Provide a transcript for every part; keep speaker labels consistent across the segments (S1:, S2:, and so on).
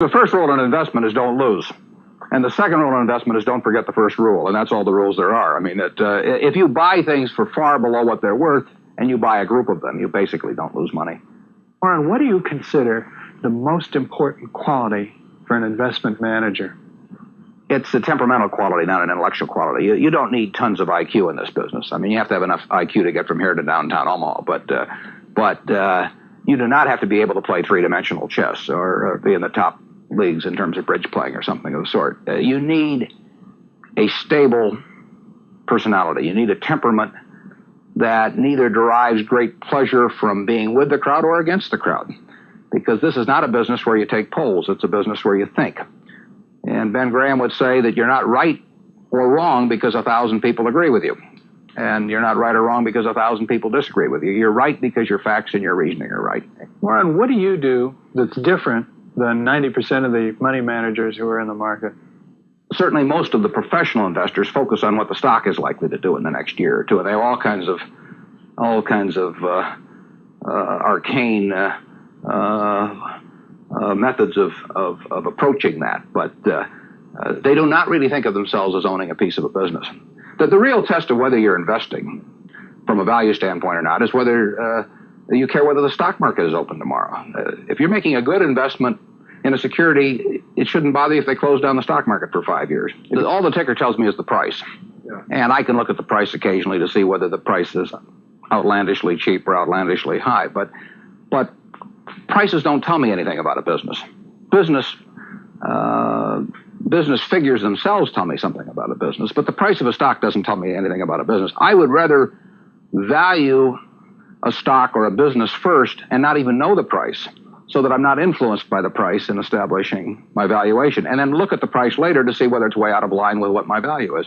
S1: The first rule in investment is don't lose. And the second rule in investment is don't forget the first rule. And that's all the rules there are. I mean, if you buy things for far below what they're worth and you buy a group of them, you basically don't lose money.
S2: Warren, what do you consider the most important quality for an investment manager?
S1: It's a temperamental quality, not an intellectual quality. You don't need tons of IQ in this business. I mean, you have to have enough IQ to get from here to downtown Omaha, but you do not have to be able to play three-dimensional chess or be in the top leagues in terms of bridge playing or something of the sort. You need a stable personality. You need a temperament that neither derives great pleasure from being with the crowd or against the crowd, because this is not a business where you take polls. It's a business where you think. And Ben Graham would say that you're not right or wrong because 1,000 people agree with you. And you're not right or wrong because 1,000 people disagree with you. You're right because your facts and your reasoning are right.
S2: Warren, what do you do that's different than 90% of the money managers who are in the market?
S1: Certainly most of the professional investors focus on what the stock is likely to do in the next year or two. And they have all kinds of arcane methods of approaching that, but they do not really think of themselves as owning a piece of a business. The real test of whether you're investing from a value standpoint or not is whether you care whether the stock market is open tomorrow. If you're making a good investment in a security, it shouldn't bother you if they close down the stock market for 5 years. All the ticker tells me is the price. Yeah. And I can look at the price occasionally to see whether the price is outlandishly cheap or outlandishly high, but prices don't tell me anything about a business. Business figures themselves tell me something about a business, but the price of a stock doesn't tell me anything about a business. I would rather value a stock or a business first and not even know the price, so that I'm not influenced by the price in establishing my valuation, and then look at the price later to see whether it's way out of line with what my value is.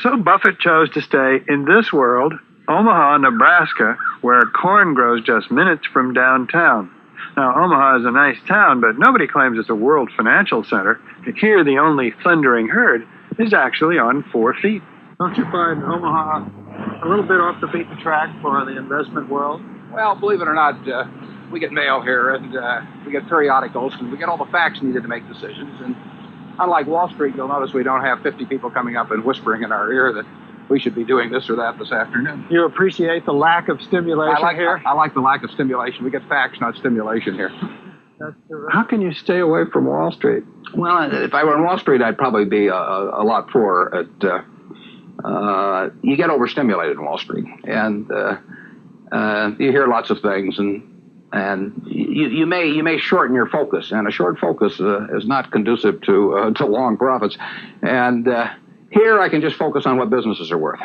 S2: So Buffett chose to stay in this world, Omaha, Nebraska, where corn grows just minutes from downtown. Now, Omaha is a nice town, but nobody claims it's a world financial center. Here, the only thundering herd is actually on 4 feet. Don't you find Omaha a little bit off the beaten track for the investment world?
S1: Well, believe it or not, we get mail here, and we get periodicals, and we get all the facts needed to make decisions. And unlike Wall Street, you'll notice we don't have 50 people coming up and whispering in our ear that we should be doing this or that this afternoon.
S2: You appreciate the lack of stimulation here?
S1: I like the lack of stimulation. We get facts, not stimulation here.
S2: How can you stay away from Wall Street?
S1: Well, if I were on Wall Street, I'd probably be a lot poorer. You get overstimulated in Wall Street, and you hear lots of things, and you may shorten your focus, and a short focus is not conducive to long profits. And here I can just focus on what businesses are worth,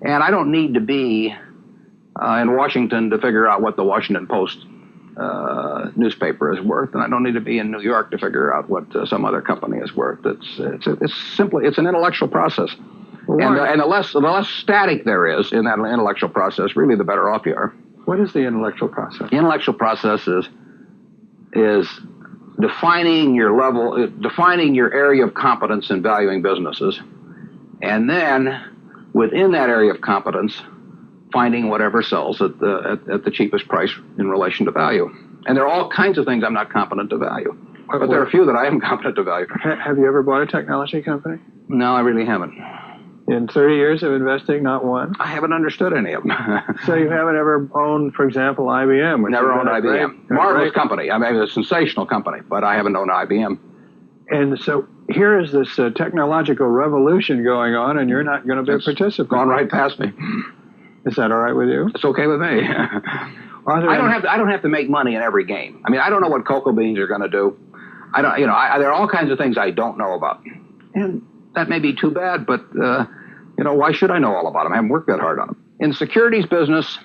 S1: and I don't need to be in Washington to figure out what the Washington Post newspaper is worth, and I don't need to be in New York to figure out what some other company is worth. It's an intellectual process, and the less static there is in that intellectual process, really the better off you are.
S2: What is the intellectual process?
S1: The intellectual process is defining your area of competence in valuing businesses, and then within that area of competence, finding whatever sells at the cheapest price in relation to value. And there are all kinds of things I'm not competent to value, but there are a few that I am competent to value.
S2: Have you ever bought a technology company?
S1: No, I really haven't.
S2: In 30 years of investing, not one?
S1: I haven't understood any of them.
S2: So you haven't ever owned, for example, IBM?
S1: Never owned IBM. Marvelous company. I mean, a sensational company, but I haven't owned IBM.
S2: And so here is this technological revolution going on, and you're not going to be a participant.
S1: Gone right past me.
S2: Is that all right with you?
S1: It's okay with me. I don't have to make money in every game. I mean, I don't know what cocoa beans are going to do. There are all kinds of things I don't know about, and that may be too bad. But why should I know all about them? I haven't worked that hard on them. In the securities business,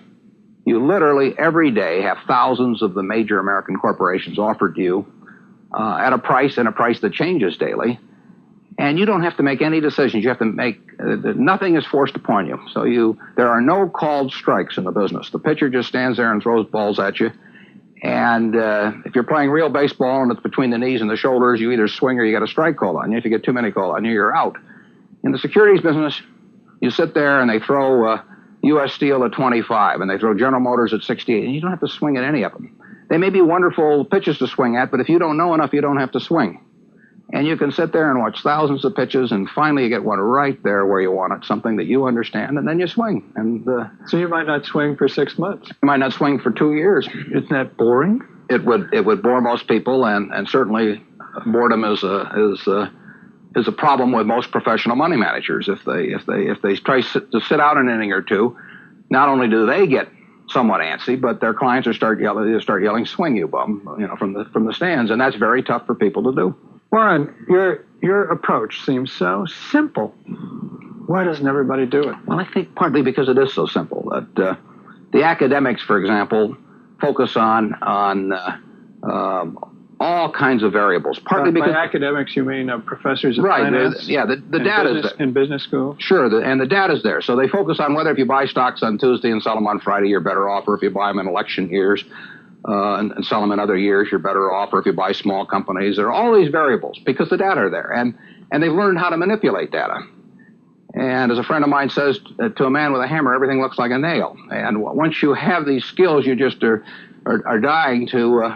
S1: you literally every day have thousands of the major American corporations offered to you at a price that changes daily. And you don't have to make any decisions. You have to make, nothing is forced upon you. So there are no called strikes in the business. The pitcher just stands there and throws balls at you. And if you're playing real baseball and it's between the knees and the shoulders, you either swing or you get a strike called on you. If you get too many called on you, you're out. In the securities business, you sit there and they throw U.S. Steel at 25 and they throw General Motors at 68, and you don't have to swing at any of them. they may be wonderful pitches to swing at, but if you don't know enough, you don't have to swing. And you can sit there and watch thousands of pitches, and finally you get one right there where you want it, something that you understand, and then you swing. And
S2: so you might not swing for 6 months.
S1: You might not swing for 2 years.
S2: Isn't that boring?
S1: It would bore most people, and certainly boredom is a problem with most professional money managers. If they try to sit out an inning or two, not only do they get somewhat antsy, but their clients are start yelling, "Swing, you bum!" from the stands, and that's very tough for people to do.
S2: Warren, your approach seems so simple. Why doesn't everybody do it?
S1: Well, I think partly because it is so simple. That the academics, for example, focus on all kinds of variables. Partly because
S2: by academics, you mean professors of
S1: right,
S2: finance?
S1: The data is there.
S2: In business school?
S1: Sure, and the data's there. So they focus on whether if you buy stocks on Tuesday and sell them on Friday, you're better off, or if you buy them in election years and sell them in other years, you're better off, or if you buy small companies. There are all these variables because the data are there, and they've learned how to manipulate data. And as a friend of mine says, to a man with a hammer, everything looks like a nail. And once you have these skills, you just are dying to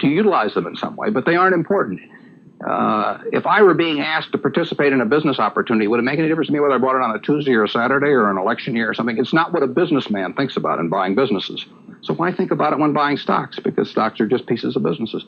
S1: utilize them in some way, but they aren't important. If I were being asked to participate in a business opportunity, would it make any difference to me whether I bought it on a Tuesday or a Saturday or an election year or something? It's not what a businessman thinks about in buying businesses. So why think about it when buying stocks? Because stocks are just pieces of businesses.